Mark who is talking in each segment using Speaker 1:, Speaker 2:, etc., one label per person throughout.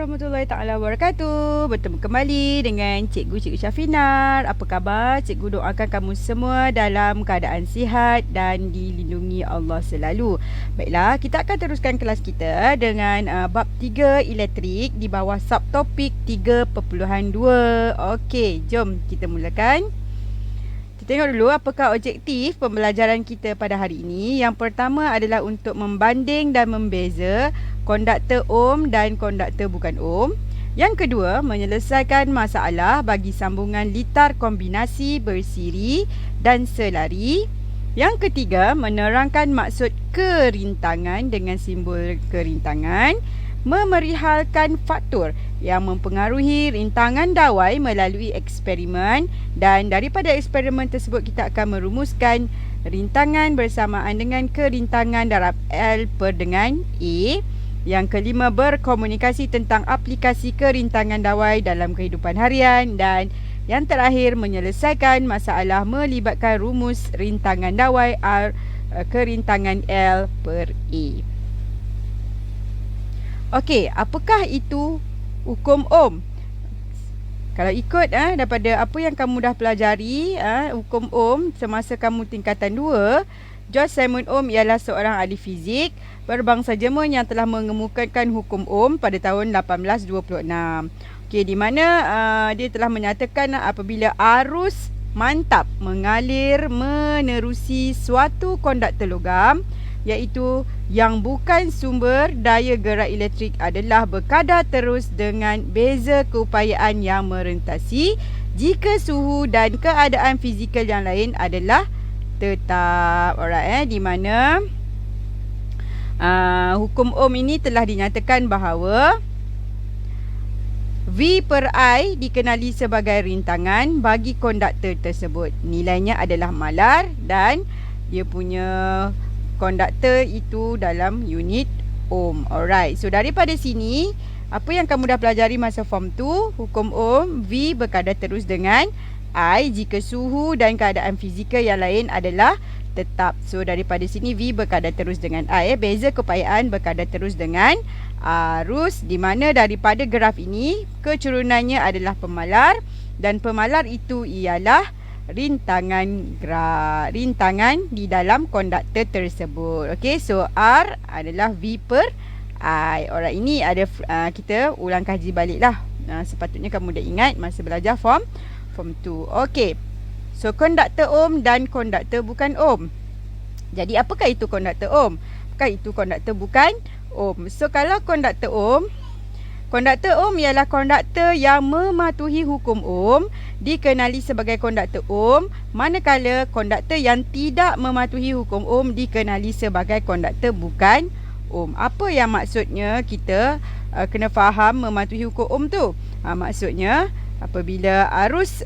Speaker 1: warahmatullahi taala wabarakatuh. Bertemu kembali dengan Cikgu Syafinar. Apa khabar? Cikgu doakan kamu semua dalam keadaan sihat dan dilindungi Allah selalu. Baiklah, kita akan teruskan kelas kita dengan bab 3 elektrik di bawah subtopik 3.2. Okey, jom kita mulakan. Kita tengok dulu apakah objektif pembelajaran kita pada hari ini. Yang pertama adalah untuk membanding dan membeza konduktor ohm dan konduktor bukan ohm. Yang kedua, menyelesaikan masalah bagi sambungan litar kombinasi bersiri dan selari. Yang ketiga, menerangkan maksud kerintangan dengan simbol kerintangan. Memerihalkan faktor yang mempengaruhi rintangan dawai melalui eksperimen, dan daripada eksperimen tersebut kita akan merumuskan rintangan bersamaan dengan kerintangan darab L per dengan A. Yang kelima, berkomunikasi tentang aplikasi kerintangan dawai dalam kehidupan harian, dan yang terakhir, menyelesaikan masalah melibatkan rumus rintangan dawai R kerintangan L per A. Okey, apakah itu hukum ohm? Kalau ikut daripada apa yang kamu dah pelajari, hukum ohm semasa kamu tingkatan 2, George Simon Ohm ialah seorang ahli fizik berbangsa Jerman yang telah mengemukakan hukum ohm pada tahun 1826. Okey, di mana dia telah menyatakan apabila arus mantap mengalir menerusi suatu konduktor logam, iaitu yang bukan sumber daya gerak elektrik adalah berkadar terus dengan beza keupayaan yang merentasi jika suhu dan keadaan fizikal yang lain adalah tetap. Alright, di mana hukum ohm ini telah dinyatakan bahawa V per I dikenali sebagai rintangan bagi konduktor tersebut. Nilainya adalah malar dan dia punya konduktor itu dalam unit ohm. Alright, so daripada sini apa yang kamu dah pelajari masa form 2, hukum ohm, V berkadar terus dengan I jika suhu dan keadaan fizikal yang lain adalah tetap. So daripada sini V berkadar terus dengan I, beza keupayaan berkadar terus dengan arus, di mana daripada graf ini kecurunannya adalah pemalar, dan pemalar itu ialah rintangan di dalam konduktor tersebut. Okey, so R adalah V per I. Alright, ini ada kita ulang kaji baliklah. Sepatutnya kamu dah ingat masa belajar form 2. Okey. So konduktor ohm dan konduktor bukan ohm. Jadi apakah itu konduktor ohm? Apakah itu konduktor bukan ohm? So kalau konduktor ohm ialah konduktor yang mematuhi hukum ohm, dikenali sebagai konduktor ohm, manakala konduktor yang tidak mematuhi hukum ohm dikenali sebagai konduktor bukan ohm. Apa yang maksudnya kita kena faham mematuhi hukum ohm tu? Maksudnya apabila arus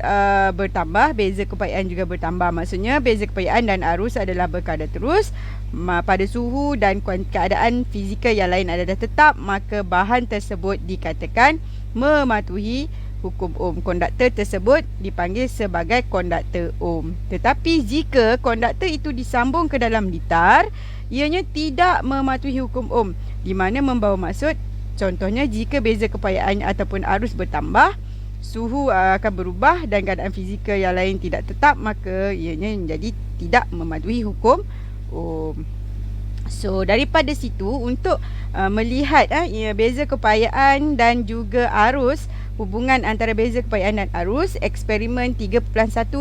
Speaker 1: bertambah, beza keupayaan juga bertambah. Maksudnya beza keupayaan dan arus adalah berkadar terus pada suhu dan keadaan fizikal yang lain adalah tetap, maka bahan tersebut dikatakan mematuhi hukum ohm. Konduktor tersebut dipanggil sebagai konduktor ohm. Tetapi jika konduktor itu disambung ke dalam litar, ianya tidak mematuhi hukum ohm, di mana membawa maksud, contohnya jika beza keupayaan ataupun arus bertambah, suhu akan berubah dan keadaan fizikal yang lain tidak tetap, maka ianya menjadi tidak mematuhi hukum ohm. So daripada situ untuk melihat beza keupayaan dan juga arus, hubungan antara beza keupayaan dan arus, eksperimen 3.1,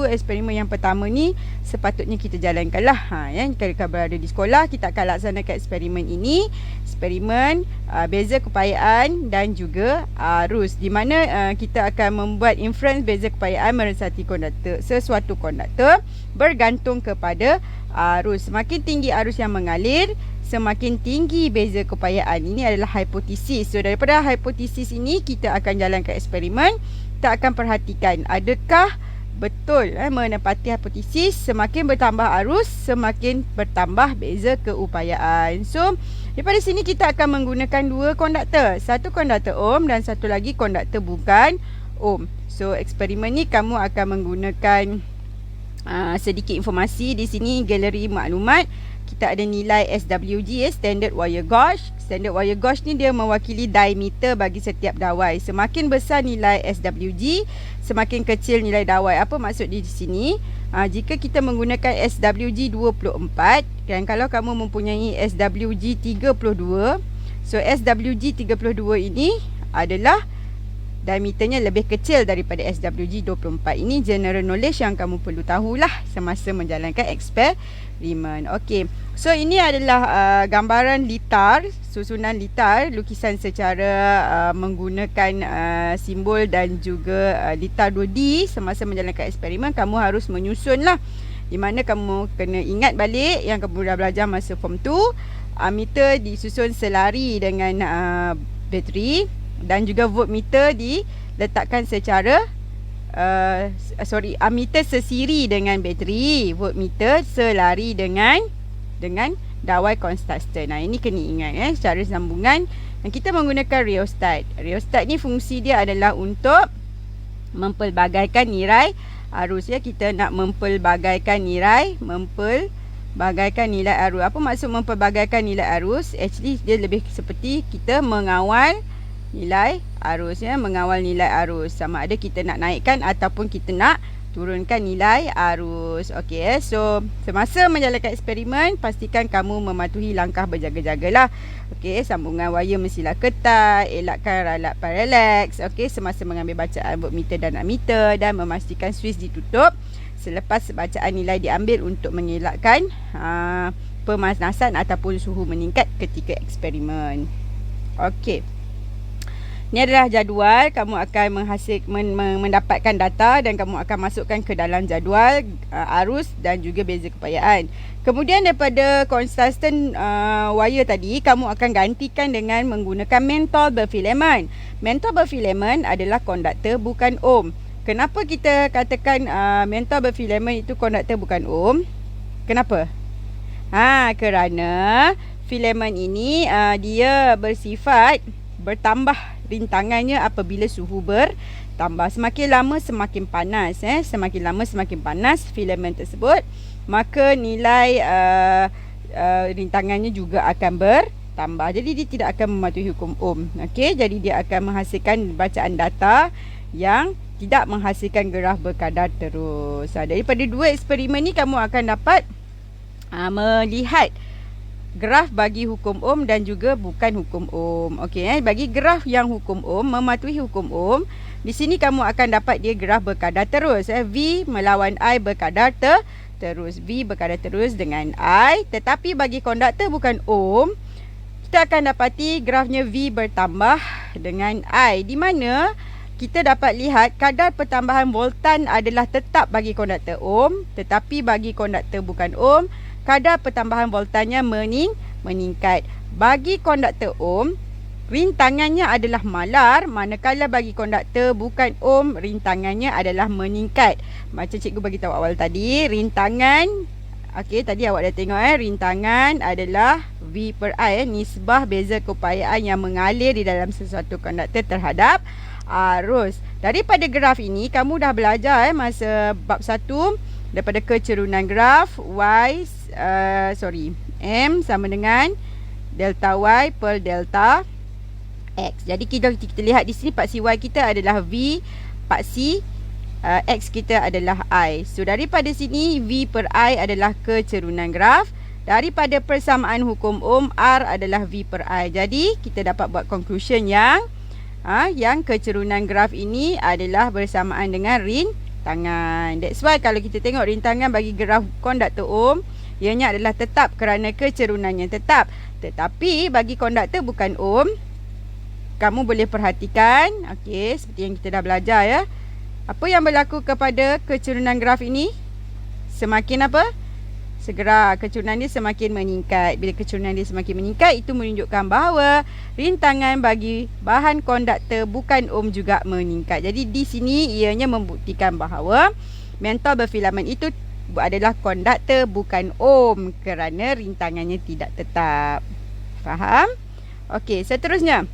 Speaker 1: eksperimen yang pertama ni sepatutnya kita jalankanlah. Kalau berada di sekolah, kita akan laksanakan eksperimen ini. Eksperimen beza keupayaan dan juga arus, di mana kita akan membuat inference beza keupayaan merensati konduktor, sesuatu konduktor bergantung kepada arus. Semakin tinggi arus yang mengalir, semakin tinggi beza keupayaan. Ini adalah hipotesis. So daripada hipotesis ini kita akan jalankan eksperimen. Kita akan perhatikan adakah betul menepati hipotesis, semakin bertambah arus semakin bertambah beza keupayaan. So daripada sini kita akan menggunakan dua konduktor, satu konduktor ohm dan satu lagi konduktor bukan ohm. So eksperimen ni kamu akan menggunakan sedikit informasi di sini, galeri maklumat. kita ada nilai SWG, Standard Wire Gauge. Standard Wire Gauge ni dia mewakili diameter bagi setiap dawai. Semakin besar nilai SWG, semakin kecil nilai dawai. Apa maksud di sini? Jika kita menggunakan SWG 24, dan kalau kamu mempunyai SWG 32, so SWG 32 ini adalah diameternya lebih kecil daripada SWG 24. Ini general knowledge yang kamu perlu tahulah semasa menjalankan eksperimen. Okey. So ini adalah gambaran litar, susunan litar, lukisan secara menggunakan simbol dan juga litar 2D. Semasa menjalankan eksperimen, kamu harus menyusunlah. Di mana kamu kena ingat balik yang kamu dah belajar masa form 2. Ammeter disusun selari dengan bateri, dan juga voltmeter diletakkan secara ammeter sesiri dengan bateri, voltmeter selari dengan dawai konsisten. Ini kena ingat secara sambungan. Dan kita menggunakan rheostat. Rheostat ni fungsi dia adalah untuk mempelbagaikan nilai arus. Kita nak mempelbagaikan nilai arus. Apa maksud mempelbagaikan nilai arus? Actually dia lebih seperti kita mengawal nilai arus, mengawal nilai arus, sama ada kita nak naikkan ataupun kita nak turunkan nilai arus. Okey, so semasa menjalankan eksperimen, pastikan kamu mematuhi langkah berjaga-jagalah. Okey, sambungan wire mestilah ketat, elakkan ralat parallax. Okey, semasa mengambil bacaan voltmeter dan ammeter, dan memastikan switch ditutup selepas bacaan nilai diambil untuk mengelakkan pemanasan ataupun suhu meningkat ketika eksperimen. Okey. Ini adalah jadual. Kamu akan mendapatkan data dan kamu akan masukkan ke dalam jadual arus dan juga beza kepayaan. Kemudian daripada konsisten wire tadi, kamu akan gantikan dengan menggunakan mentol berfilamen. Mentol berfilamen adalah konduktor bukan ohm. Kenapa kita katakan mentol berfilamen itu konduktor bukan ohm? Kenapa? Kerana filamen ini dia bersifat bertambah rintangannya apabila suhu bertambah. Semakin lama semakin panas, semakin lama semakin panas filamen tersebut, maka nilai rintangannya juga akan bertambah. Jadi dia tidak akan mematuhi hukum ohm. Okey, jadi dia akan menghasilkan bacaan data yang tidak menghasilkan graf berkadar terus. Daripada dua eksperimen ni kamu akan dapat melihat graf bagi hukum ohm dan juga bukan hukum ohm. Okey, bagi graf yang hukum ohm, mematuhi hukum ohm, di sini kamu akan dapat dia graf berkadar terus. V melawan I berkadar terus. V berkadar terus dengan I. Tetapi bagi konduktor bukan ohm, kita akan dapati grafnya V bertambah dengan I, di mana kita dapat lihat kadar pertambahan voltan adalah tetap bagi konduktor ohm, tetapi bagi konduktor bukan ohm, kadar pertambahan voltanya meningkat. Bagi konduktor ohm, rintangannya adalah malar, manakala bagi konduktor bukan ohm, rintangannya adalah meningkat. Macam cikgu bagi tahu awal tadi, rintangan, okey, tadi awak dah tengok rintangan adalah V per I, nisbah beza keupayaan yang mengalir di dalam sesuatu konduktor terhadap arus. Daripada graf ini kamu dah belajar masa bab 1, daripada kecerunan graf M sama dengan delta Y per delta X. Jadi kita lihat di sini paksi Y kita adalah V, paksi X kita adalah I. So daripada sini V per I adalah kecerunan graf. Daripada persamaan hukum ohm, R adalah V per I. Jadi kita dapat buat conclusion yang kecerunan graf ini adalah bersamaan dengan rintangan. That's why kalau kita tengok rintangan bagi graf konduktor ohm, ianya adalah tetap kerana kecerunannya tetap. Tetapi bagi konduktor bukan ohm, kamu boleh perhatikan, okey, seperti yang kita dah belajar ya. Apa yang berlaku kepada kecerunan graf ini? Semakin apa? Segera kecerunan dia semakin meningkat. Bila kecerunan dia semakin meningkat, itu menunjukkan bahawa rintangan bagi bahan konduktor bukan ohm juga meningkat. Jadi di sini ianya membuktikan bahawa mentol berfilamen itu adalah konduktor bukan ohm kerana rintangannya tidak tetap. Faham? Okey, seterusnya.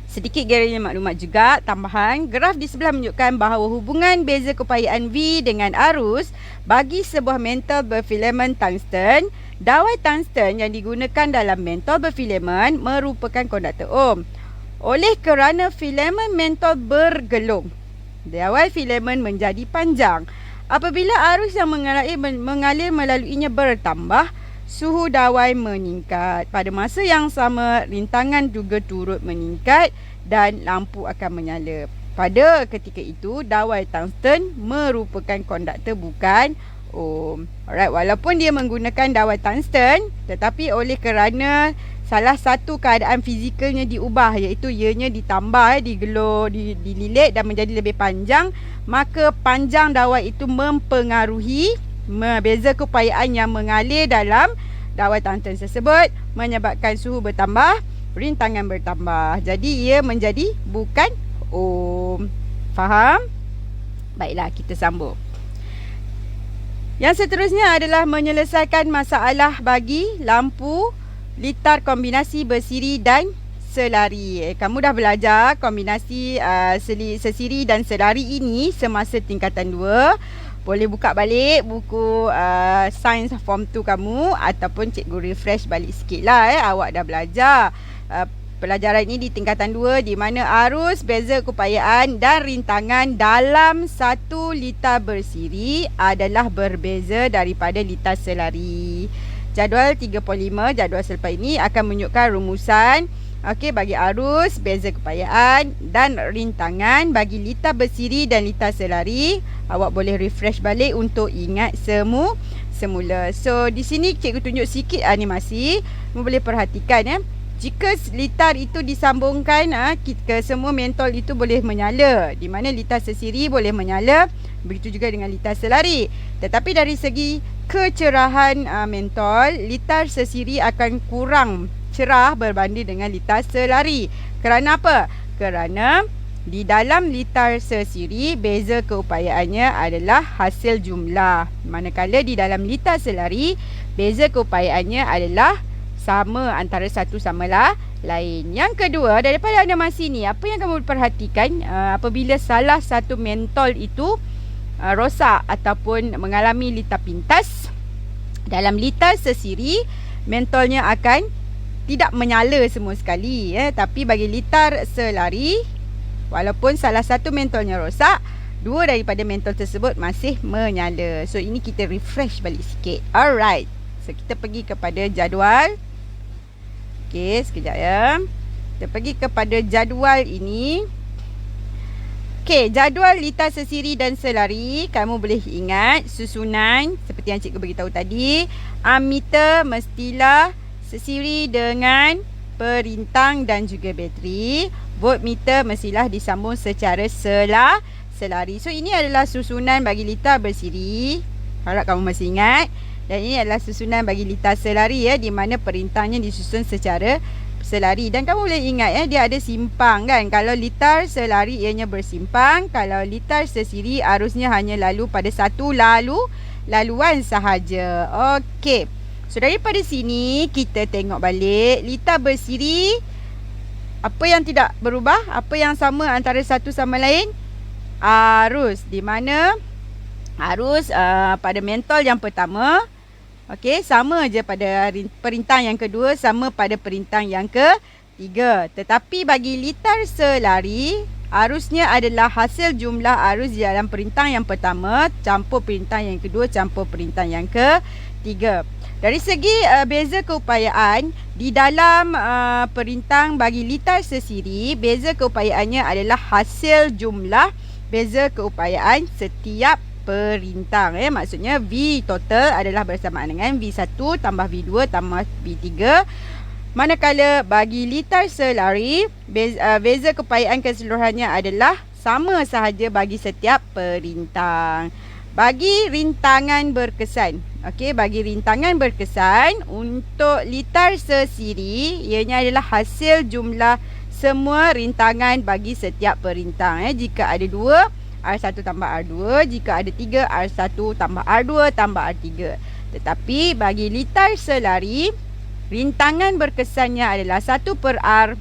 Speaker 1: Sedikit kiranya maklumat juga, tambahan, graf di sebelah menunjukkan bahawa hubungan beza keupayaan V dengan arus bagi sebuah mentol berfilamen tungsten, dawai tungsten yang digunakan dalam mentol berfilamen merupakan konduktor Ohm. Oleh kerana filamen mentol bergelung, dawai filamen menjadi panjang. Apabila arus yang mengalir melaluinya bertambah, suhu dawai meningkat. Pada masa yang sama, rintangan juga turut meningkat dan lampu akan menyala. Pada ketika itu, dawai tungsten merupakan konduktor bukan Ohm. Alright, walaupun dia menggunakan dawai tungsten, tetapi oleh kerana salah satu keadaan fizikalnya diubah, iaitu ianya ditambah, dililit dan menjadi lebih panjang, maka panjang dawai itu mempengaruhi beza keupayaan yang mengalir dalam dawai tungsten tersebut, menyebabkan suhu bertambah, rintangan bertambah. Jadi ia menjadi bukan Ohm. Faham? Baiklah, kita sambung. Yang seterusnya adalah menyelesaikan masalah bagi lampu litar kombinasi bersiri dan selari. Kamu dah belajar kombinasi sesiri dan selari ini semasa tingkatan 2. Boleh buka balik buku Sains Form 2 kamu, ataupun cikgu refresh balik sikit lah. Awak dah belajar pelajaran ini di tingkatan 2, di mana arus, beza keupayaan dan rintangan dalam satu litar bersiri adalah berbeza daripada litar selari. Jadual 3.5, jadual selepas ini akan menunjukkan rumusan bagi arus, beza keupayaan dan rintangan bagi litar bersiri dan litar selari. Awak boleh refresh balik untuk ingat semula. So di sini cikgu tunjuk sikit animasi. Kamu boleh perhatikan jika litar itu disambungkan ke semua mentol itu boleh menyala, di mana litar sesiri boleh menyala, begitu juga dengan litar selari. Tetapi dari segi kecerahan mentol, litar sesiri akan kurang cerah berbanding dengan litar selari. Kerana apa? Kerana di dalam litar sesiri beza keupayaannya adalah hasil jumlah, manakala di dalam litar selari beza keupayaannya adalah sama antara satu sama lain. Yang kedua, daripada animasi ni, apa yang kamu perhatikan apabila salah satu mentol itu rosak ataupun mengalami litar pintas, dalam litar sesiri mentolnya akan tidak menyala semua sekali, tapi bagi litar selari, walaupun salah satu mentolnya rosak, dua daripada mentol tersebut masih menyala. So ini kita refresh balik sikit. Alright, so kita pergi kepada jadual. Okey, sekejap ya. Kita pergi kepada jadual ini. Okey, jadual litar sesiri dan selari, kamu boleh ingat susunan seperti yang cikgu beritahu tadi. Ammeter mestilah sesiri dengan perintang dan juga bateri. Voltmeter mestilah disambung secara selari. So ini adalah susunan bagi litar bersiri. Harap kamu masih ingat. Dan ini adalah susunan bagi litar selari, di mana perintahnya disusun secara selari. Dan kamu boleh ingat dia ada simpang kan. Kalau litar selari ianya bersimpang, kalau litar sesiri arusnya hanya lalu pada satu laluan sahaja. Okey. So daripada sini kita tengok balik litar bersiri, apa yang tidak berubah, apa yang sama antara satu sama lain? Arus. Di mana arus pada mentol yang pertama, okey, sama je pada perintah yang kedua, sama pada perintah yang ketiga. Tetapi bagi litar selari, arusnya adalah hasil jumlah arus di dalam perintah yang pertama campur perintah yang kedua campur perintah yang ketiga. Dari segi beza keupayaan, di dalam perintah bagi litar sesiri, beza keupayaannya adalah hasil jumlah beza keupayaan setiap perintah. Maksudnya V total adalah bersamaan dengan V1 tambah V2 tambah V3. Manakala bagi litar selari, beza keupayaan keseluruhannya adalah sama sahaja bagi setiap perintah. Bagi rintangan berkesan, bagi rintangan berkesan untuk litar sesiri, ianya adalah hasil jumlah semua rintangan bagi setiap perintah. Jika ada 2, R1 tambah R2. Jika ada 3, R1 tambah R2 tambah R3. Tetapi bagi litar selari, rintangan berkesannya adalah 1 per R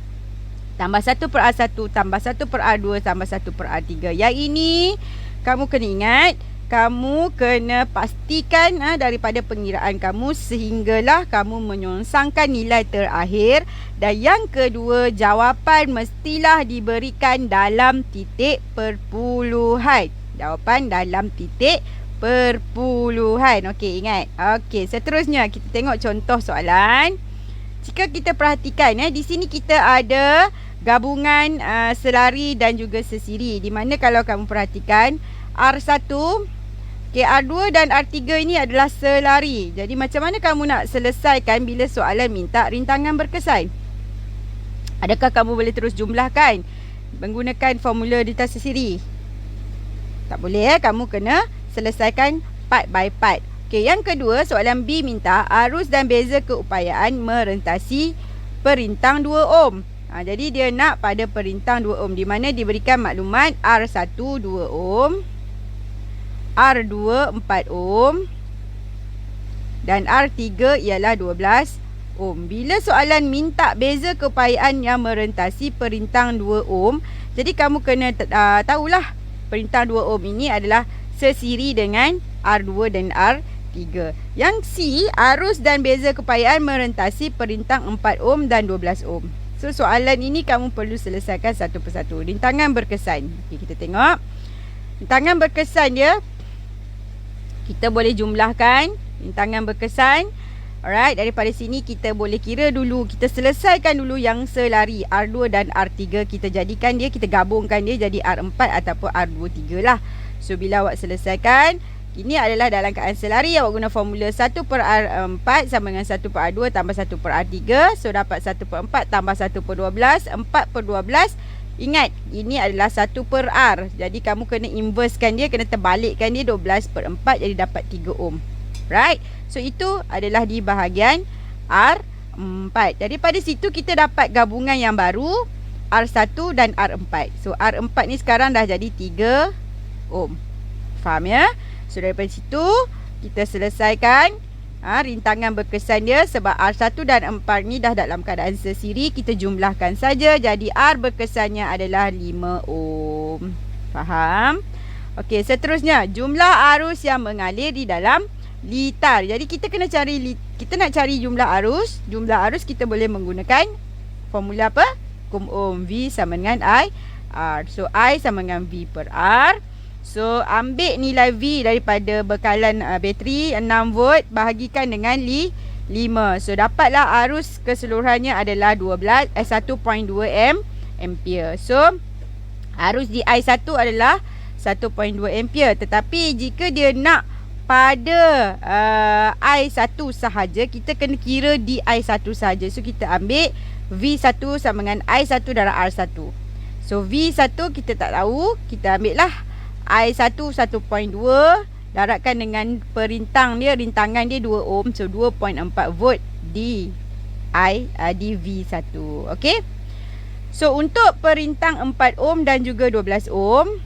Speaker 1: Tambah 1 per R1, tambah 1 per R2, tambah 1 per R3. Yang ini, kamu kena ingat, kamu kena pastikan daripada pengiraan kamu sehinggalah kamu menyongsangkan nilai terakhir. Dan yang kedua, jawapan mestilah diberikan dalam titik perpuluhan. Jawapan dalam titik perpuluhan. Okey, ingat. Okey, seterusnya kita tengok contoh soalan. Jika kita perhatikan, di sini kita ada gabungan selari dan juga sesiri. Di mana kalau kamu perhatikan, R1, R2 dan R3 ini adalah selari. Jadi macam mana kamu nak selesaikan bila soalan minta rintangan berkesan? Adakah kamu boleh terus jumlahkan menggunakan formula dita sesiri? Tak boleh. Kamu kena selesaikan part by part. Okey, yang kedua, soalan B minta arus dan beza keupayaan merentasi perintang 2 ohm. Jadi dia nak pada perintang 2 ohm, di mana diberikan maklumat R1 2 ohm, R2 4 ohm dan R3 ialah 12 ohm. Bila soalan minta beza keupayaan yang merentasi perintang 2 ohm, jadi kamu kena tahulah perintang 2 ohm ini adalah sesiri dengan R2 dan R3. Yang C, arus dan beza keupayaan merentasi perintang 4 ohm dan 12 ohm. So soalan ini kamu perlu selesaikan satu persatu. Rintangan berkesan. Okay, kita tengok. Rintangan berkesan dia, kita boleh jumlahkan rintangan berkesan. Alright, daripada sini kita boleh kira dulu. Kita selesaikan dulu yang selari R2 dan R3. Kita jadikan dia, kita gabungkan dia jadi R4 ataupun R23 lah. So bila awak selesaikan, ini adalah dalam keadaan selari. Awak guna formula 1 per R4 sama dengan 1 per R2 tambah 1 per R3. So dapat 1 per 4 tambah 1 per 12. 4 per 12. Ingat, ini adalah 1 per R. Jadi kamu kena inversekan dia, kena terbalikkan dia 12 per 4, jadi dapat 3 ohm. Right? So itu adalah di bahagian R4. Daripada situ kita dapat gabungan yang baru, R1 dan R4. So R4 ni sekarang dah jadi 3 ohm. Faham ya? So daripada situ kita selesaikan rintangan berkesan dia. Sebab R1 dan 4 ni dah dalam keadaan sesiri, kita jumlahkan saja. Jadi R berkesannya adalah 5 ohm. Faham? Okey, seterusnya jumlah arus yang mengalir di dalam litar. Jadi kita kena cari, kita nak cari jumlah arus. Jumlah arus kita boleh menggunakan formula apa? Hukum Ohm. V sama dengan I R. So I sama dengan V per R. So ambil nilai V daripada bekalan bateri 6 volt, bahagikan dengan 5. So dapatlah arus keseluruhannya adalah 1.2 ampere. So arus di I1 adalah 1.2 ampere. Tetapi jika dia nak pada I1 sahaja, kita kena kira di I1 sahaja. So kita ambil V1 sama dengan I1 darab R1. So V1 kita tak tahu, kita ambil lah I1 1.2 darabkan dengan perintang dia, rintangan dia 2 ohm. So 2.4 volt di di V1. Okey. So untuk perintang 4 ohm dan juga 12 ohm,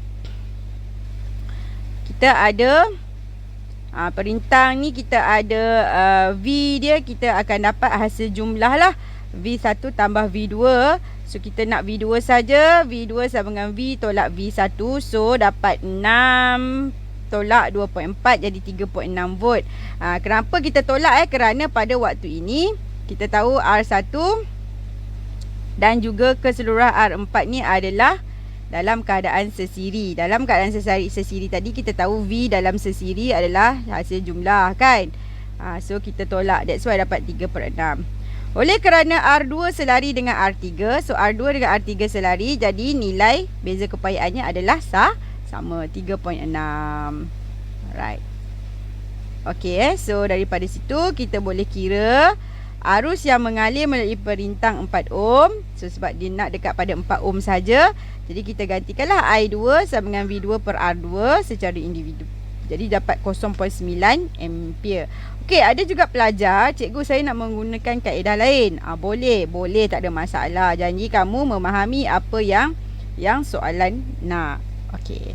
Speaker 1: kita ada perintang ni, kita ada V dia, kita akan dapat hasil jumlah lah, V1 tambah V2. So kita nak V2 saja. V2 sama dengan V tolak V1. So dapat 6 tolak 2.4 jadi 3.6 volt. Kenapa kita tolak? Kerana pada waktu ini kita tahu R1 dan juga keseluruhan R4 ni adalah dalam keadaan sesiri. Dalam keadaan sesiri tadi kita tahu V dalam sesiri adalah hasil jumlah kan. So kita tolak, that's why dapat 3/6. Oleh kerana R2 selari dengan R3, so R2 dengan R3 selari, jadi nilai beza kepayaannya adalah sama 3.6. Alright. Okey, so daripada situ kita boleh kira arus yang mengalir melalui perintang 4 ohm. So sebab dia nak dekat pada 4 ohm saja, jadi kita gantikanlah I2 sama dengan V2 per R2 secara individu. Jadi dapat 0.9 ampere. Okey, ada juga pelajar, cikgu saya nak menggunakan kaedah lain. Boleh, tak ada masalah. Janji kamu memahami apa yang soalan nak. Okey.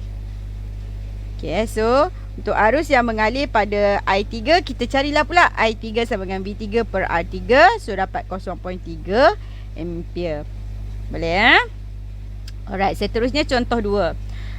Speaker 1: Okey, so untuk arus yang mengalir pada I3, kita carilah pula I3 sama dengan V3 per R3. So dapat 0.3 ampere. Boleh Alright, seterusnya contoh 2.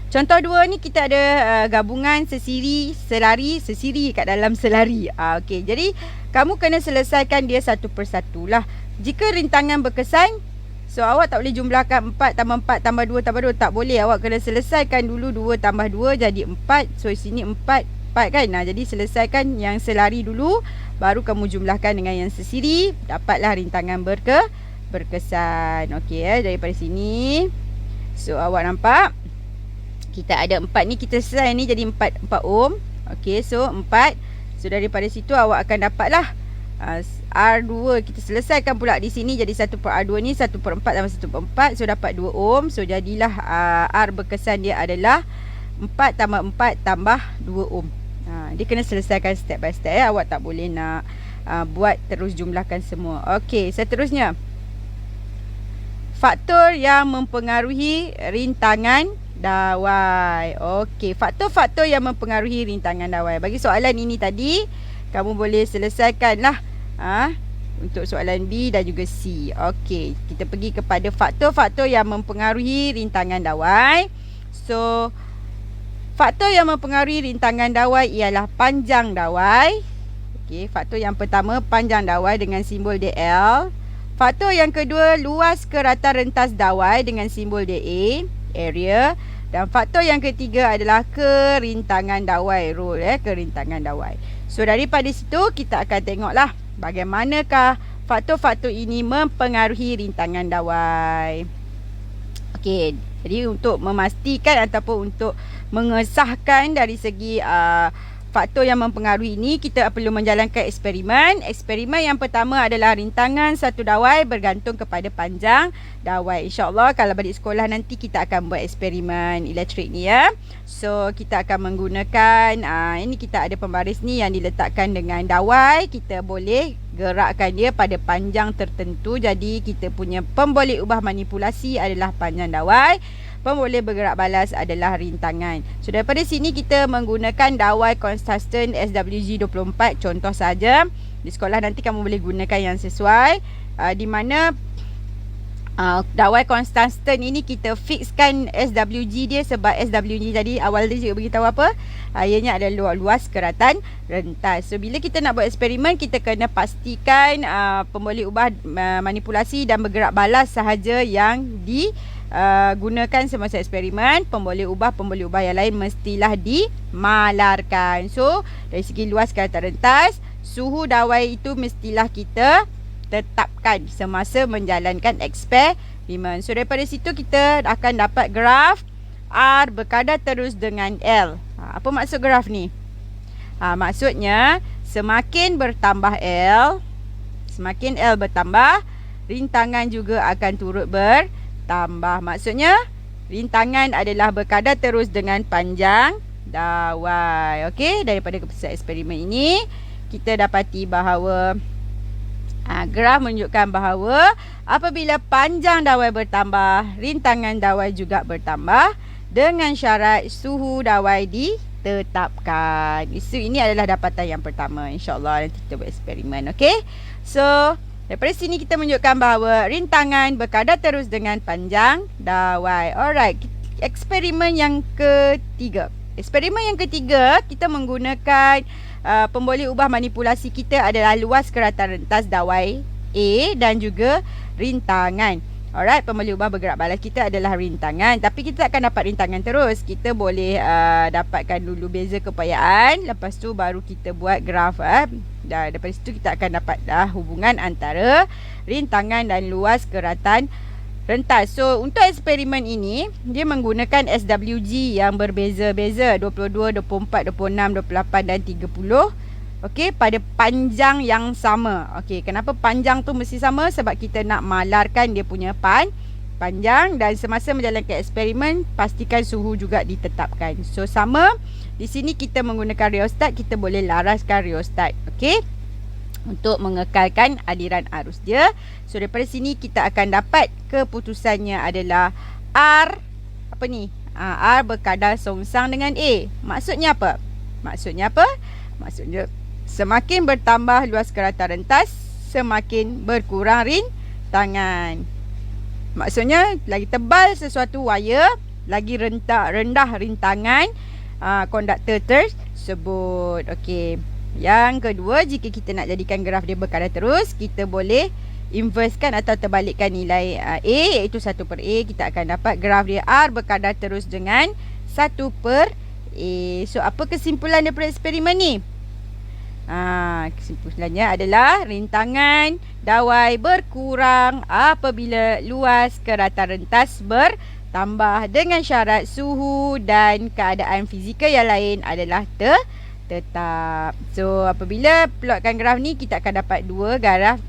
Speaker 1: Contoh 2 ni kita ada gabungan sesiri, selari, sesiri kat dalam selari. Okey, jadi kamu kena selesaikan dia satu persatu lah. Jika rintangan berkesan, so awak tak boleh jumlahkan 4 tambah 4 tambah 2 tambah 2. Tak boleh, awak kena selesaikan dulu 2 tambah 2 jadi 4. So sini 4 kan. Jadi selesaikan yang selari dulu, baru kamu jumlahkan dengan yang sesiri, dapatlah rintangan berkesan. Okey, daripada sini. So awak nampak kita ada 4 ni, kita selesai ni jadi 4 ohm. Okey, so 4. So daripada situ awak akan dapatlah R2. Kita selesaikan pula di sini, jadi 1 per R2 ni 1 per 4 tambah 1 per 4. So dapat 2 ohm. So jadilah R berkesan dia adalah 4 tambah 4 tambah 2 ohm. Dia kena selesaikan step by step. Awak tak boleh nak buat terus jumlahkan semua. Okey, seterusnya faktor yang mempengaruhi rintangan dawai. Okey, faktor-faktor yang mempengaruhi rintangan dawai. Bagi soalan ini tadi, kamu boleh selesaikanlah untuk soalan B dan juga C. Okey, kita pergi kepada faktor-faktor yang mempengaruhi rintangan dawai. So faktor yang mempengaruhi rintangan dawai ialah panjang dawai. Okey, faktor yang pertama panjang dawai dengan simbol DL. Faktor yang kedua luas keratan rentas dawai dengan simbol DA, area. Dan faktor yang ketiga adalah kerintangan dawai, role kerintangan dawai. So daripada situ kita akan tengoklah bagaimanakah faktor-faktor ini mempengaruhi rintangan dawai. Okey, jadi untuk memastikan ataupun untuk mengesahkan dari segi faktor yang mempengaruhi ini, kita perlu menjalankan eksperimen. Eksperimen yang pertama adalah rintangan satu dawai bergantung kepada panjang dawai. InsyaAllah kalau balik sekolah nanti kita akan buat eksperimen elektrik ni ya. So kita akan menggunakan ini kita ada pembaris ni yang diletakkan dengan dawai. Kita boleh gerakkan dia pada panjang tertentu. Jadi kita punya pemboleh ubah manipulasi adalah panjang dawai. Pemboleh bergerak balas adalah rintangan. So daripada sini kita menggunakan dawai konstan SWG 24 contoh saja. Di sekolah nanti kamu boleh gunakan yang sesuai, di mana dawai konstan ini kita fixkan SWG dia, sebab SWG tadi awal dia juga beritahu apa? Ianya adalah luas keratan rentas. So bila kita nak buat eksperimen, kita kena pastikan pemboleh ubah manipulasi dan bergerak balas sahaja yang gunakan semasa eksperimen. Pemboleh ubah yang lain mestilah dimalarkan. So dari segi luas keratan rentas, suhu dawai itu mestilah kita tetapkan semasa menjalankan eksperimen. So daripada situ kita akan dapat graf R berkadar terus dengan L. Apa maksud graf ni? Maksudnya semakin bertambah L, semakin L bertambah, rintangan juga akan turut bertambah. Maksudnya rintangan adalah berkadar terus dengan panjang dawai. Okey, daripada keputusan eksperimen ini kita dapati bahawa graf menunjukkan bahawa apabila panjang dawai bertambah, rintangan dawai juga bertambah dengan syarat suhu dawai ditetapkan. Isu ini adalah dapatan yang pertama. InsyaAllah nanti kita buat eksperimen. Okey, so daripada sini kita menunjukkan bahawa rintangan berkadar terus dengan panjang dawai. Alright, eksperimen yang ketiga. Eksperimen yang ketiga kita menggunakan pemboleh ubah manipulasi kita adalah luas keratan rentas dawai A dan juga rintangan. Alright, pemboleh ubah bergerak balas kita adalah rintangan. Tapi kita tak akan dapat rintangan terus. Kita boleh dapatkan dulu beza keupayaan, lepas tu baru kita buat graf. Dan daripada situ kita akan dapat hubungan antara rintangan dan luas keratan rentas. So untuk eksperimen ini dia menggunakan SWG yang berbeza-beza, 22, 24, 26, 28 dan 30. Okey, pada panjang yang sama. Okey, kenapa panjang tu mesti sama? Sebab kita nak malarkan dia punya panjang, dan semasa menjalankan eksperimen pastikan suhu juga ditetapkan. So sama, di sini kita menggunakan rheostat, kita boleh laraskan rheostat. Okey, untuk mengekalkan aliran arus dia. So daripada sini kita akan dapat keputusannya adalah R apa ni? R berkadar songsang dengan A. Maksudnya apa? Maksudnya semakin bertambah luas keratan rentas, semakin berkurang rintangan. Maksudnya lagi tebal sesuatu wire, lagi rendah rintangan konduktor tersebut. Okey. Yang kedua, jika kita nak jadikan graf dia berkadar terus, kita boleh inversekan atau terbalikkan nilai A, iaitu 1/A. Kita akan dapat graf dia R berkadar terus dengan 1/A. So, apa kesimpulan daripada eksperimen ni? Kesimpulannya adalah rintangan dawai berkurang apabila luas kerata rentas bertambah dengan syarat suhu dan keadaan fizikal yang lain adalah tetap. So, apabila plotkan graf ni, kita akan dapat dua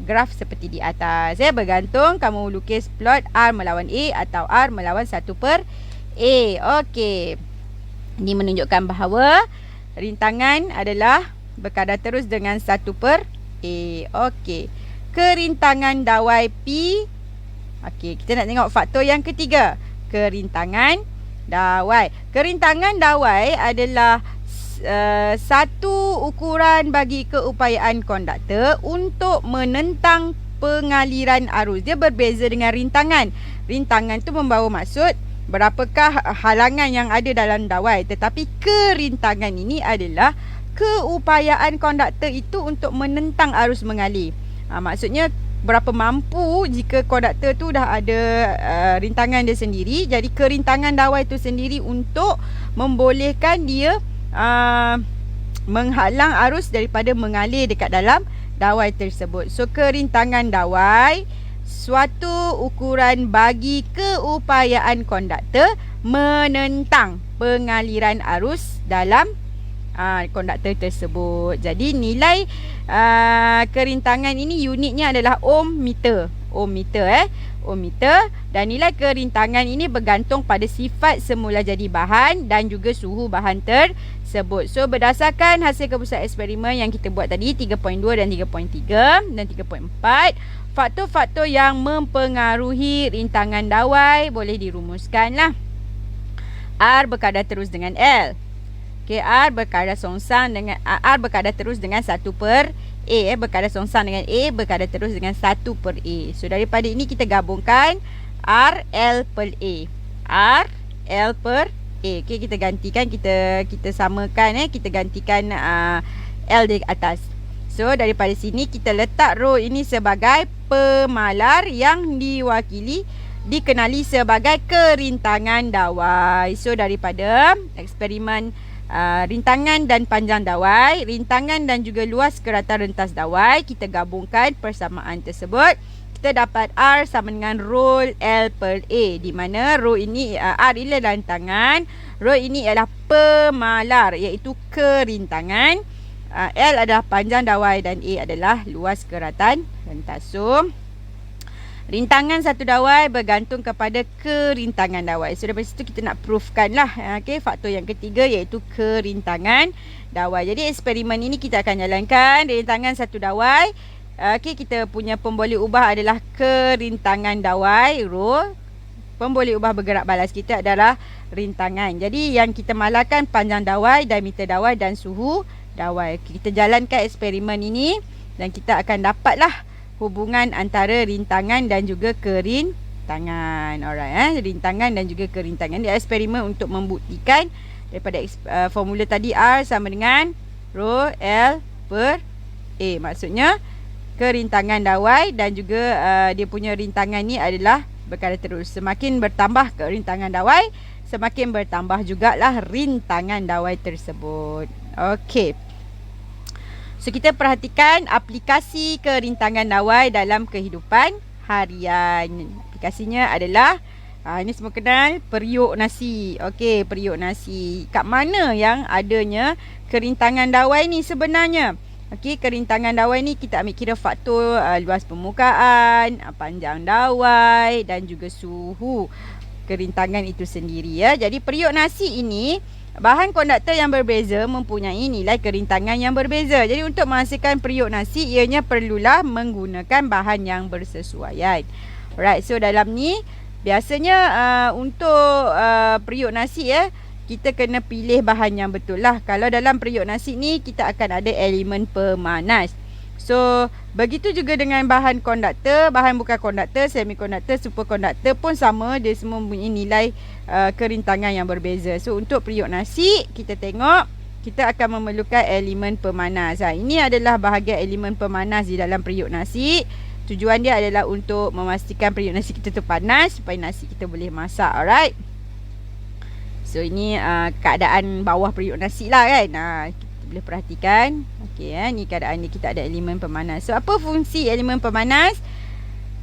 Speaker 1: graf seperti di atas. Bergantung kamu lukis plot R melawan A atau R melawan 1/A. Okey. Ini menunjukkan bahawa rintangan adalah berkadar terus dengan 1/A. Okey. Kerintangan dawai P. Okey, kita nak tengok faktor yang ketiga. Kerintangan dawai. Kerintangan dawai adalah satu ukuran bagi keupayaan konduktor untuk menentang pengaliran arus. Dia berbeza dengan rintangan. Rintangan tu membawa maksud berapakah halangan yang ada dalam dawai. Tetapi kerintangan ini adalah keupayaan konduktor itu untuk menentang arus mengalir. Maksudnya berapa mampu jika konduktor tu dah ada rintangan dia sendiri. Jadi kerintangan dawai itu sendiri untuk membolehkan dia menghalang arus daripada mengalir dekat dalam dawai tersebut. So, kerintangan dawai suatu ukuran bagi keupayaan konduktor menentang pengaliran arus dalam konduktor tersebut. Jadi nilai kerintangan ini unitnya adalah ohm meter. Ohm meter dan nilai kerintangan ini bergantung pada sifat semula jadi bahan dan juga suhu bahan tersebut. So, berdasarkan hasil keputusan eksperimen yang kita buat tadi 3.2 dan 3.3 dan 3.4, faktor-faktor yang mempengaruhi rintangan dawai boleh dirumuskanlah. R berkadar terus dengan L. Okay, R berkadar terus dengan 1/A. Berkadar songsang dengan A berkadar terus dengan 1/A. So, daripada ini kita gabungkan R L per A. R L per A. Okay, kita gantikan, kita samakan, kita gantikan L di atas. So, daripada sini kita letak rho ini sebagai pemalar yang dikenali sebagai kerintangan dawai. So, daripada eksperimen rintangan dan panjang dawai, rintangan dan juga luas kerata rentas dawai, kita gabungkan persamaan tersebut. Kita dapat R sama dengan rho L per A, di mana rho ini R ini adalah rintangan, rho ini adalah pemalar iaitu kerintangan, L adalah panjang dawai dan A adalah luas keratan rentas. So, rintangan satu dawai bergantung kepada kerintangan dawai. So, daripada situ kita nak proofkan lah. Okay, faktor yang ketiga iaitu kerintangan dawai. Jadi, eksperimen ini kita akan jalankan. Rintangan satu dawai. Okay, kita punya pemboleh ubah adalah kerintangan dawai, rho. Pemboleh ubah bergerak balas kita adalah rintangan. Jadi, yang kita malarkan panjang dawai, diameter dawai dan suhu dawai. Kita jalankan eksperimen ini dan kita akan dapatlah hubungan antara rintangan dan juga kerintangan. Alright, rintangan dan juga kerintangan. Dia eksperimen untuk membuktikan daripada formula tadi R sama dengan rho L per A. Maksudnya kerintangan dawai dan juga dia punya rintangan ni adalah berkadar terus. Semakin bertambah kerintangan dawai, semakin bertambah jugalah rintangan dawai tersebut. Okey. So, kita perhatikan aplikasi kerintangan dawai dalam kehidupan harian. Aplikasinya adalah ini semua kenal periuk nasi. Okey, periuk nasi. Kat mana yang adanya kerintangan dawai ni sebenarnya? Okey, kerintangan dawai ni kita ambil kira faktor luas permukaan, panjang dawai dan juga suhu kerintangan itu sendiri ya. Jadi periuk nasi ini bahan konduktor yang berbeza mempunyai nilai kerintangan yang berbeza. Jadi untuk menghasilkan periuk nasi, ianya perlulah menggunakan bahan yang bersesuaian. Alright, so dalam ni biasanya untuk periuk nasi kita kena pilih bahan yang betul lah. Kalau dalam periuk nasi ni kita akan ada elemen pemanas. So, begitu juga dengan bahan konduktor, bahan bukan konduktor, semikonduktor, superkonduktor pun sama. Dia semua mempunyai nilai kerintangan yang berbeza. So, untuk periuk nasi, kita tengok, kita akan memerlukan elemen pemanas. Ini adalah bahagian elemen pemanas di dalam periuk nasi. Tujuan dia adalah untuk memastikan periuk nasi kita tu panas, supaya nasi kita boleh masak. Alright. So, ini keadaan bawah periuk nasi lah kan. Boleh perhatikan. Okey, ni keadaan ni, kita ada elemen pemanas. So, apa fungsi elemen pemanas?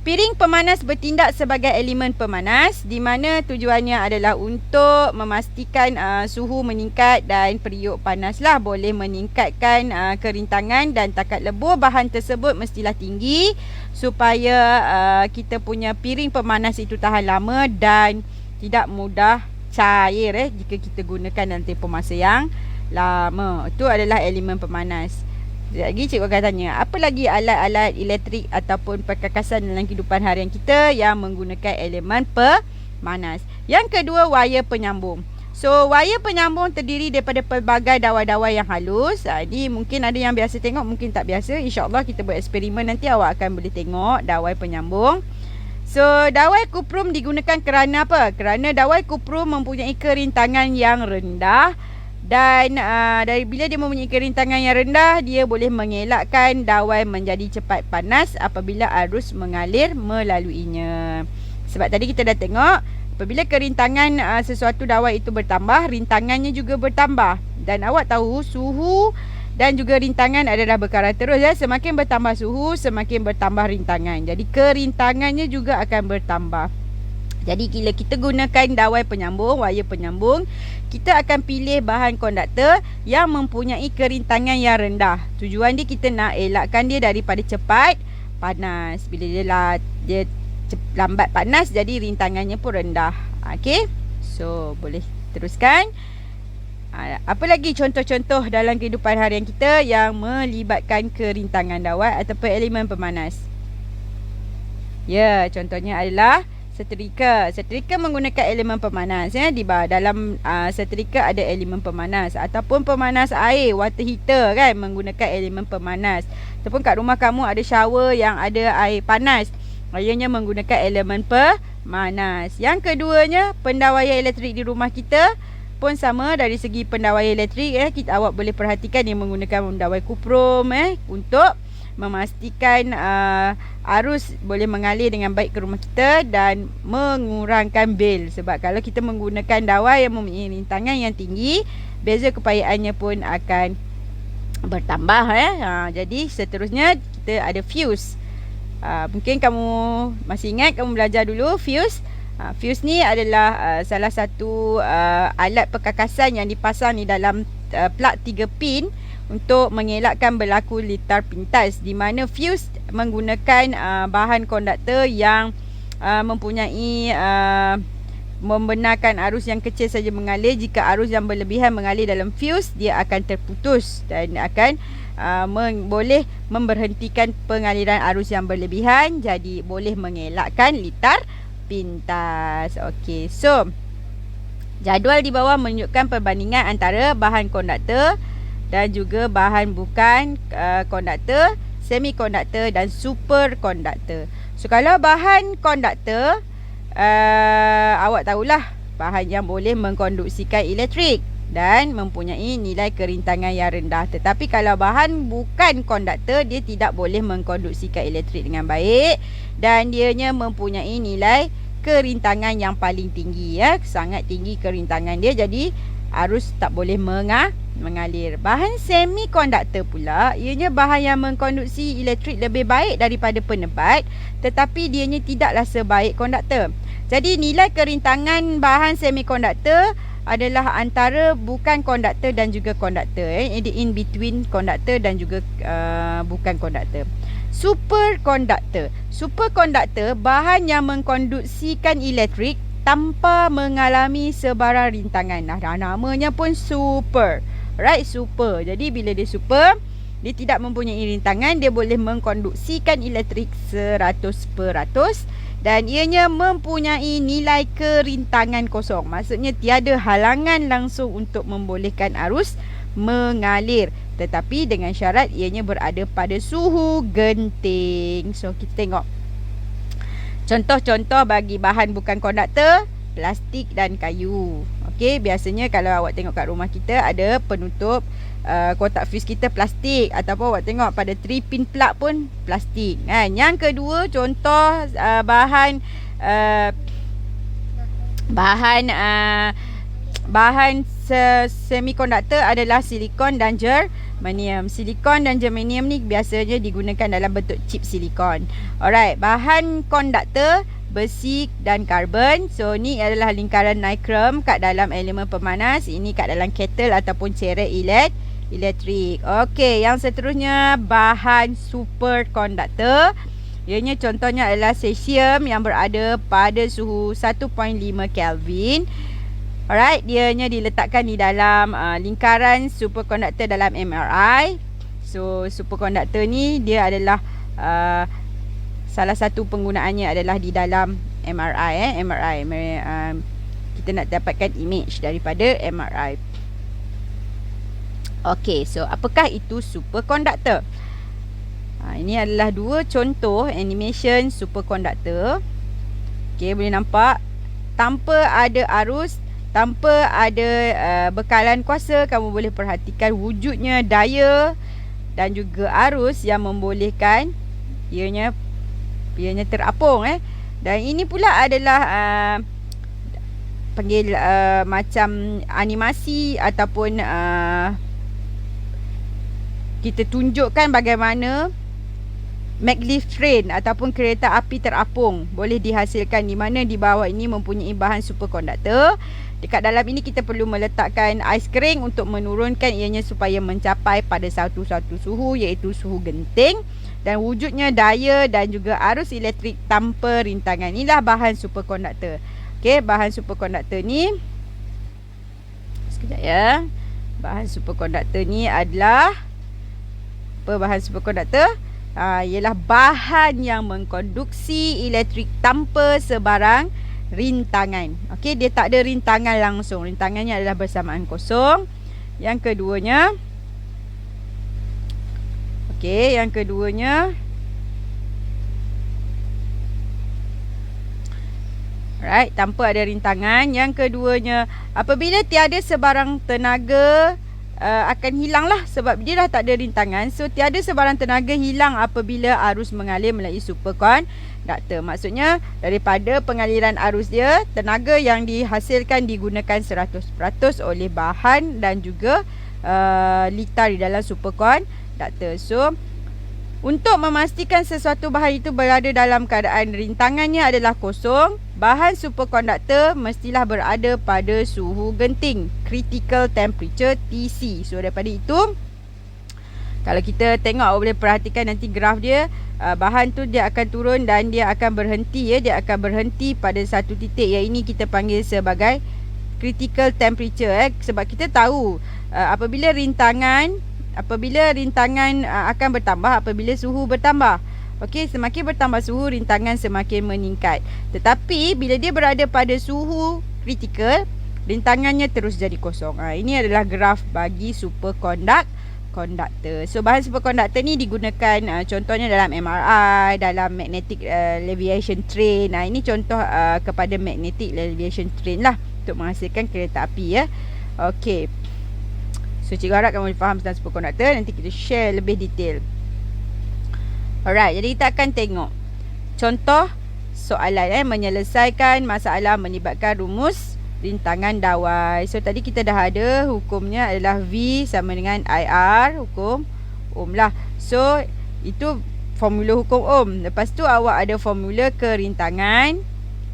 Speaker 1: Piring pemanas bertindak sebagai elemen pemanas, di mana tujuannya adalah untuk memastikan suhu meningkat dan periuk panaslah boleh meningkatkan kerintangan dan takat lebur bahan tersebut mestilah tinggi supaya kita punya piring pemanas itu tahan lama dan tidak mudah cair jika kita gunakan dalam tempoh masa yang lama. Itu adalah elemen pemanas. Sekejap lagi cikgu akan tanya, apa lagi alat-alat elektrik ataupun perkakasan dalam kehidupan harian kita yang menggunakan elemen pemanas? Yang kedua, wayar penyambung. So, wayar penyambung terdiri daripada pelbagai dawai-dawai yang halus. Ini mungkin ada yang biasa tengok, mungkin tak biasa. InsyaAllah kita buat eksperimen nanti, awak akan boleh tengok dawai penyambung. So, dawai kuprum digunakan kerana apa? Kerana dawai kuprum mempunyai kerintangan yang rendah. Dan dari bila dia mempunyai kerintangan yang rendah, dia boleh mengelakkan dawai menjadi cepat panas apabila arus mengalir melaluinya. Sebab tadi kita dah tengok, apabila kerintangan sesuatu dawai itu bertambah, rintangannya juga bertambah. Dan awak tahu suhu dan juga rintangan adalah berkala terus Semakin bertambah suhu, semakin bertambah rintangan. Jadi kerintangannya juga akan bertambah. Jadi bila kita gunakan dawai penyambung, wayar penyambung, kita akan pilih bahan konduktor yang mempunyai kerintangan yang rendah. Tujuan dia, kita nak elakkan dia daripada cepat panas. Bila dia lambat panas, jadi rintangannya pun rendah. Okey. So, boleh teruskan. Apa lagi contoh-contoh dalam kehidupan harian kita yang melibatkan kerintangan dawai ataupun elemen pemanas? Ya, contohnya adalah setrika. Setrika menggunakan elemen pemanas di dalam setrika ada elemen pemanas ataupun pemanas air, water heater kan, menggunakan elemen pemanas. Ataupun kat rumah kamu ada shower yang ada air panas, ianya menggunakan elemen pemanas. Yang keduanya, pendawaian elektrik di rumah kita pun sama. Dari segi pendawaian elektrik awak boleh perhatikan dia menggunakan pendawai kuprum untuk memastikan arus boleh mengalir dengan baik ke rumah kita dan mengurangkan bil. Sebab kalau kita menggunakan dawai yang mempunyai rintangan yang tinggi, beza kepayaannya pun akan bertambah. Jadi seterusnya kita ada fuse. Mungkin kamu masih ingat, kamu belajar dulu fuse. Fuse ni adalah salah satu alat perkakasan yang dipasang di dalam plug 3 pin untuk mengelakkan berlaku litar pintas, di mana fuse menggunakan bahan konduktor yang mempunyai membenarkan arus yang kecil saja mengalir. Jika arus yang berlebihan mengalir dalam fuse, dia akan terputus dan akan boleh memberhentikan pengaliran arus yang berlebihan, jadi boleh mengelakkan litar pintas. Okey, so jadual di bawah menunjukkan perbandingan antara bahan konduktor dan juga bahan bukan konduktor, semikonduktor dan superkonduktor. So, kalau bahan konduktor, awak tahulah bahan yang boleh mengkonduksikan elektrik dan mempunyai nilai kerintangan yang rendah. Tetapi kalau bahan bukan konduktor, dia tidak boleh mengkonduksikan elektrik dengan baik dan dianya mempunyai nilai kerintangan yang paling tinggi, sangat tinggi kerintangan dia, jadi arus tak boleh mengalir. Bahan semikonduktor pula, ianya bahan yang mengkonduksi elektrik lebih baik daripada penebat, tetapi dianya tidaklah sebaik konduktor. Jadi nilai kerintangan bahan semikonduktor adalah antara bukan konduktor dan juga konduktor, in between konduktor dan juga bukan konduktor. Superkonduktor. Superkonduktor bahan yang mengkonduksikan elektrik tanpa mengalami sebarang rintangan. Namanya pun super. Right, super. Jadi bila dia super, dia tidak mempunyai rintangan, dia boleh mengkonduksikan elektrik 100% dan ianya mempunyai nilai kerintangan kosong. Maksudnya tiada halangan langsung untuk membolehkan arus mengalir. tetapi dengan syarat ianya berada pada suhu genting. So kita tengok contoh-contoh bagi bahan bukan konduktor, plastik dan kayu. Okey, biasanya kalau awak tengok kat rumah kita ada penutup kotak fuse kita plastik, ataupun awak tengok pada 3 pin plug pun plastik kan. Yang kedua, contoh bahan semikonduktor adalah silikon dan germanium. Silikon dan germanium ni biasanya digunakan dalam bentuk chip silikon. Alright, bahan konduktor besi dan karbon. So ni adalah lingkaran nichrome kat dalam elemen pemanas, ini kat dalam kettle ataupun cerek elektrik. Okey, yang seterusnya bahan superkonduktor. Ianya contohnya adalah cesium yang berada pada suhu 1.5 Kelvin. Alright, dianya diletakkan di dalam lingkaran superkonduktor dalam MRI. So superkonduktor ni dia adalah salah satu penggunaannya adalah di dalam MRI. Kita nak dapatkan image daripada MRI. Okey, so apakah itu superkonduktor? Ini adalah dua contoh animation superkonduktor. Okey, boleh nampak tanpa ada arus, tanpa ada bekalan kuasa, kamu boleh perhatikan wujudnya daya dan juga arus yang membolehkan ianya terapung. Dan ini pula adalah panggil macam animasi ataupun kita tunjukkan bagaimana maglev train ataupun kereta api terapung boleh dihasilkan, di mana di bawah ini mempunyai bahan superkonduktor. Dekat dalam ini kita perlu meletakkan ais kering untuk menurunkan ianya supaya mencapai pada satu suhu, iaitu suhu genting, dan wujudnya daya dan juga arus elektrik tanpa rintangan. Inilah bahan superkonduktor. Okey, bahan superkonduktor ni, sekejap ya. Bahan superkonduktor ni adalah apa? Bahan superkonduktor ialah bahan yang mengkonduksi elektrik tanpa sebarang rintangan. Okey, dia tak ada rintangan langsung. Rintangannya adalah bersamaan kosong. Yang keduanya, alright, tanpa ada rintangan. Yang keduanya, apabila tiada sebarang tenaga akan hilang lah, sebab dia dah tak ada rintangan. So tiada sebarang tenaga hilang apabila arus mengalir melalui superkonduktor. Maksudnya daripada pengaliran arus dia, tenaga yang dihasilkan digunakan 100% oleh bahan dan juga litar di dalam superkonduktor. So untuk memastikan sesuatu bahan itu berada dalam keadaan rintangannya adalah kosong, bahan superkonduktor mestilah berada pada suhu genting, critical temperature TC. So daripada itu, kalau kita tengok, boleh perhatikan nanti graf dia, bahan tu dia akan turun dan dia akan berhenti, dia akan berhenti pada satu titik yang ini kita panggil sebagai critical temperature. Sebab kita tahu apabila rintangan akan bertambah apabila suhu bertambah. Okey, semakin bertambah suhu, rintangan semakin meningkat. Tetapi bila dia berada pada suhu kritikal, rintangannya terus jadi kosong. Ini adalah graf bagi superkonduktor. So bahan superkonduktor ni digunakan contohnya dalam MRI, dalam magnetic levitation train. Ini contoh kepada magnetic levitation train lah, untuk menghasilkan kereta api ya. Okey. So cikgu harap kamu faham tentang superkonduktor. Nanti kita share lebih detail. Alright, jadi kita akan tengok contoh soalan menyelesaikan masalah melibatkan rumus rintangan dawai. So tadi kita dah ada hukumnya adalah V sama dengan IR, hukum Ohm lah. So itu formula hukum Ohm. Lepas tu awak ada formula kerintangan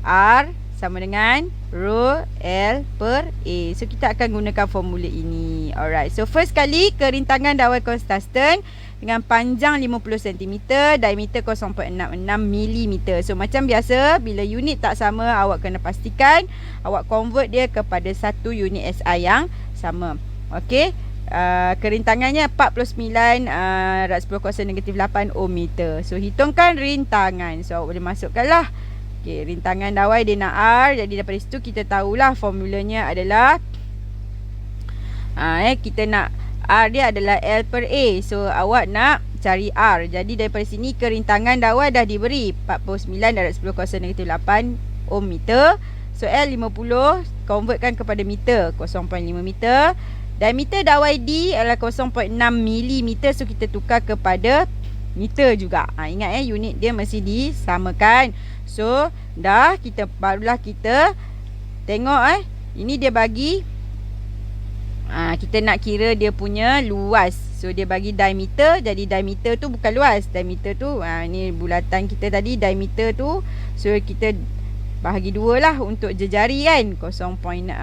Speaker 1: R sama dengan rho L per A. So kita akan gunakan formula ini. Alright. So first kali, kerintangan dawai konsisten dengan panjang 50 cm, diameter 0.66 mm. So macam biasa, bila unit tak sama, awak kena pastikan awak convert dia kepada satu unit SI yang sama. Okey. Kerintangannya 49 10 kuasa negatif 8 ohm meter. So hitungkan rintangan. So awak boleh masukkan lah. Okay, rintangan dawai dia nak R. Jadi daripada situ kita tahulah formulanya adalah kita nak R dia adalah L per A. So awak nak cari R. Jadi daripada sini kerintangan dawai dah diberi 49 darab 10 kuasa negatif 8 ohm meter. So L 50, convertkan kepada meter, 0.5 meter. Diameter dawai D adalah 0.6 mm. So kita tukar kepada meter juga. Ingat unit dia mesti disamakan. So barulah kita tengok ini dia bagi kita nak kira dia punya luas. So dia bagi diameter, jadi diameter tu bukan luas. Diameter tu ni bulatan kita tadi, diameter tu. So kita bahagi 2 lah untuk jejari kan, 0.3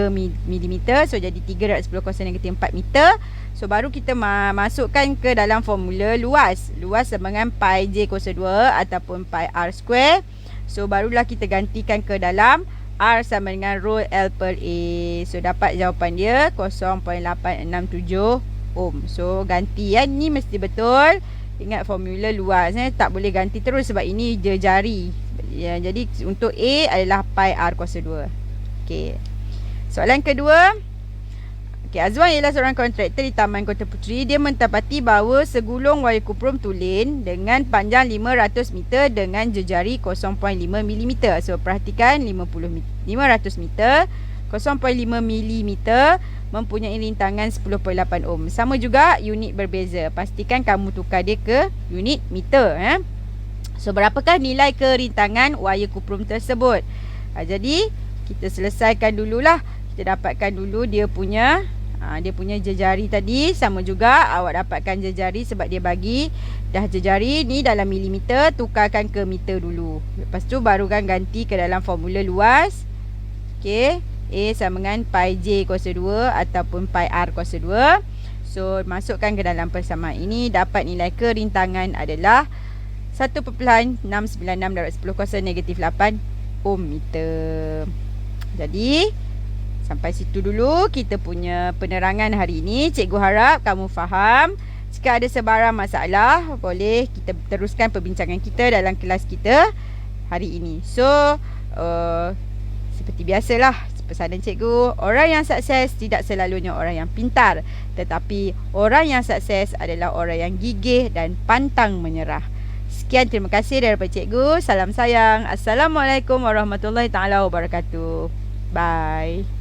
Speaker 1: mm. So jadi 3 darab 10 kuasa negatif 4 meter. So baru kita masukkan ke dalam formula luas. Luas sama dengan pi j kuasa 2 ataupun pi r square. So barulah kita gantikan ke dalam R sama dengan rho L per A. So dapat jawapan dia 0.867 ohm. So ganti ni mesti betul. Ingat formula luas tak boleh ganti terus sebab ini jejari. Jadi untuk A adalah pi R kuasa 2. Okey. Soalan kedua. Azwan ialah seorang kontraktor di Taman Kota Puteri. Dia mentapati bahawa segulung wayar kuprum tulen dengan panjang 500 meter dengan jejari 0.5 mm. So perhatikan 500 meter 0.5 mm mempunyai rintangan 10.8 ohm. Sama juga unit berbeza. Pastikan kamu tukar dia ke unit meter. So berapakah nilai kerintangan wayar kuprum tersebut? Jadi kita selesaikan dululah. Kita dapatkan dulu dia punya jejari tadi. Sama juga awak dapatkan jejari sebab dia bagi dah jejari ni dalam milimeter. Tukarkan ke meter dulu. Lepas tu baru kan ganti ke dalam formula luas. Okey, A sama dengan pi j kuasa 2 ataupun pi r kuasa 2. So masukkan ke dalam persamaan ini. Dapat nilai kerintangan adalah 1.696 darab 10 kuasa negatif 8 ohm meter. Jadi sampai situ dulu kita punya penerangan hari ini. Cikgu harap kamu faham. Jika ada sebarang masalah, boleh kita teruskan perbincangan kita dalam kelas kita hari ini. So seperti biasalah pesanan cikgu, orang yang sukses tidak selalunya orang yang pintar, tetapi orang yang sukses adalah orang yang gigih dan pantang menyerah. Sekian, terima kasih daripada cikgu. Salam sayang. Assalamualaikum warahmatullahi taala wabarakatuh. Bye.